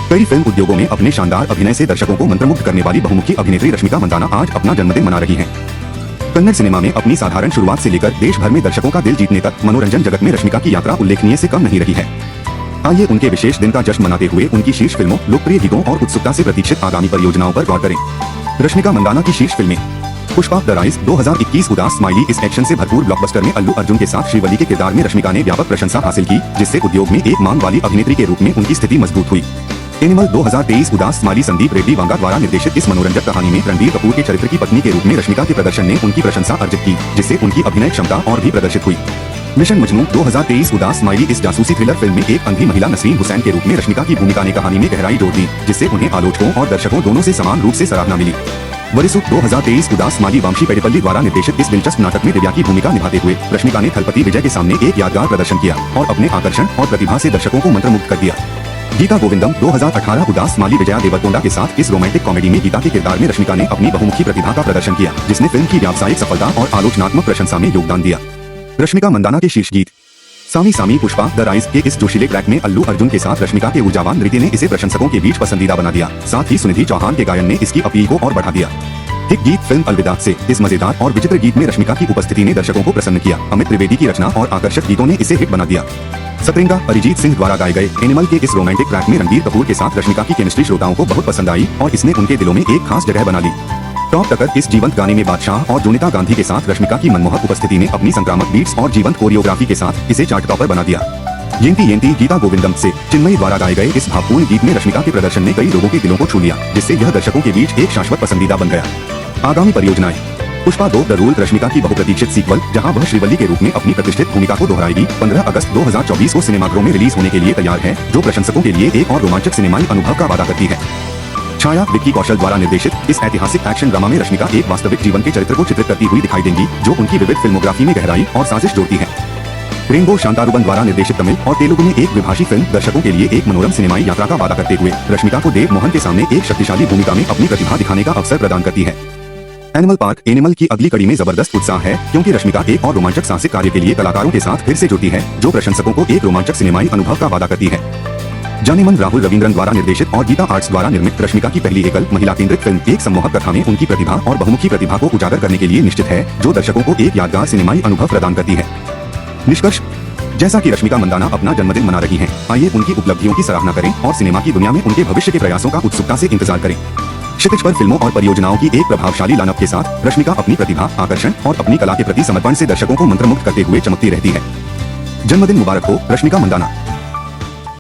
कई फिल्म उद्योगों में अपने शानदार अभिनय से दर्शकों को मंत्रमुग्ध करने वाली बहुमुखी अभिनेत्री रश्मिका मंदाना आज अपना जन्मदिन मना रही हैं। कन्नड़ सिनेमा में अपनी साधारण शुरुआत से लेकर देश भर में दर्शकों का दिल जीतने तक मनोरंजन जगत में रश्मिका की यात्रा उल्लेखनीय से कम नहीं रही है। आइए उनके विशेष दिन का जश्न मनाते हुए उनकी शीर्ष फिल्मों, लोकप्रिय गीतों और उत्सुकता से प्रतीक्षित आगामी परियोजनाओं पर गौर करें। रश्मिका मंदाना की शीर्ष फिल्में। पुष्पा द राइज 2021 उदास स्माइली। इस एक्शन से भरपूर ब्लॉकबस्टर में अल्लू अर्जुन के साथ श्रीवल्ली के किरदार में रश्मिका ने व्यापक प्रशंसा हासिल की, जिससे उद्योग में एक मांग वाली अभिनेत्री के रूप में उनकी स्थिति मजबूत हुई। एनिमल 2023 उदास स्माइली। संदीप रेड्डी वांगा द्वारा निर्देशित इस मनोरंजक कहानी में रणबीर कपूर के चरित्र की पत्नी के रूप में रश्मिका के प्रदर्शन ने उनकी प्रशंसा अर्जित की, जिससे उनकी अभिनय क्षमता और भी प्रदर्शित हुई। मिशन मजनू 2023 उदास स्माइली। इस जासूसी थ्रिलर फिल्म में एक अंधी महिला नसरीन हुसैन के रूप में रश्मिका की भूमिका ने कहानी में गहराई जोड़ दी, जिससे उन्हें आलोचकों और दर्शकों दोनों से समान रूप से सराहना मिली। वरिसुख 2023 उदास स्माइली। वामशी पेडिपल्ली द्वारा निर्देशित इस दिलचस्प नाटक में दिव्या की भूमिका निभाते हुए रश्मिका ने थलपति विजय के सामने एक यादगार प्रदर्शन किया और अपने आकर्षण और प्रतिभा से दर्शकों को मंत्रमुग्ध कर दिया। गीता गोविंदम 2018 उदास स्माइली। विजया देवरकोंडा के साथ इस रोमांटिक कॉमेडी में गीता के किरदार में रश्मिका ने अपनी बहुमुखी प्रतिभा का प्रदर्शन किया, जिसने फिल्म की व्यावसायिक सफलता और आलोचनात्मक प्रशंसा में योगदान दिया। रश्मिका मंदाना के शीर्ष गीत। सामी सामी। पुष्पा द राइज के इस जोशीले ट्रैक में अल्लू अर्जुन के साथ रश्मिका के ऊर्जावान नृत्य ने इसे प्रशंसकों के बीच पसंदीदा बना दिया। साथ ही सुनिधि चौहान के गायन ने इसकी अपील को और बढ़ा दिया। हिट गीत फिल्म अलविदा से। इस मजेदार और विचित्र गीत में रश्मिका की उपस्थिति ने दर्शकों को प्रसन्न किया। अमित त्रिवेदी की रचना और आकर्षक गीतों ने इसे हिट बना दिया। सतरंगा अरिजीत सिंह द्वारा गाए गए एनिमल के इस रोमांटिक ट्रैक में रणबीर कपूर के साथ रश्मिका की केमिस्ट्री श्रोताओं को बहुत पसंद आई और इसने उनके दिलों में एक खास जगह बना ली। टॉप टक्कर। इस जीवंत गाने में बादशाह और जोनिता गांधी के साथ रश्मिका की मनमोहक उपस्थिति ने अपनी संक्रामक बीट्स और जीवंत कोरियोग्राफी के साथ इसे चार्ट टॉपर बना दिया। येंती येंती। गीता गोविंदम से चिन्मयी द्वारा गाए गए इस भावपूर्ण गीत में रश्मिका के प्रदर्शन ने कई लोगों के दिलों को छू लिया, जिससे यह दर्शकों के बीच एक शाश्वत पसंदीदा बन गया। आगामी परियोजनाएं। Pushpa 2 the rule. रश्मिका की बहुप्रतीक्षित सीक्वल, जहां वह श्रीवल्ली के रूप में अपनी प्रतिष्ठित भूमिका को दोहराएगी, 15 अगस्त 2024 को सिनेमाघरों में रिलीज होने के लिए तैयार है, जो प्रशंसकों के लिए एक और रोमांचक सिनेमाई अनुभव का वादा करती है। छाया विक्की कौशल द्वारा निर्देशित इस ऐतिहासिक एक्शन ड्रामा में रश्मिका एक वास्तविक जीवन के चरित्र को चित्रित करती हुई दिखाई देंगी, जो उनकी विविध फिल्मोग्राफी में गहराई और साजिश जोड़ती है। रेनबो शांतारुबन द्वारा निर्देशित तमिल और तेलुगु में एक द्विभाषी फिल्म दर्शकों के लिए एक मनोरम सिनेमाई यात्रा का वादा करते हुए रश्मिका को देव मोहन के सामने एक शक्तिशाली भूमिका में अपनी प्रतिभा दिखाने का अवसर प्रदान करती है। Animal park. एनिमल की अगली कड़ी में जबरदस्त उत्साह है, क्योंकि रश्मिका एक और रोमांचक साहसिक कार्य के लिए कलाकारों के साथ फिर से जुड़ती है, जो प्रशंसकों को एक रोमांचक सिनेमाई अनुभव का वादा करती है। जानेमन राहुल रविंद्रन द्वारा निर्देशित और गीता आर्ट्स द्वारा निर्मित रश्मिका की पहली एकल महिला केंद्रित फिल्म एक सम्मोहक कथा में उनकी प्रतिभा और बहुमुखी प्रतिभा को उजागर करने के लिए निश्चित है, जो दर्शकों को एक यादगार सिनेमाई अनुभव प्रदान करती है। निष्कर्ष। जैसा कि रश्मिका मंदाना अपना जन्मदिन मना रही हैं, आइए उनकी उपलब्धियों की सराहना करें और सिनेमा की दुनिया में उनके भविष्य के प्रयासों का उत्सुकता से इंतजार करें। क्षितिज पर फिल्मों और परियोजनाओं की एक प्रभावशाली लाइनअप के साथ रश्मिका अपनी प्रतिभा, आकर्षण और अपनी कला के प्रति समर्पण से दर्शकों को मंत्रमुग्ध करते हुए चमकती रहती है। जन्मदिन मुबारक हो रश्मिका मंदाना।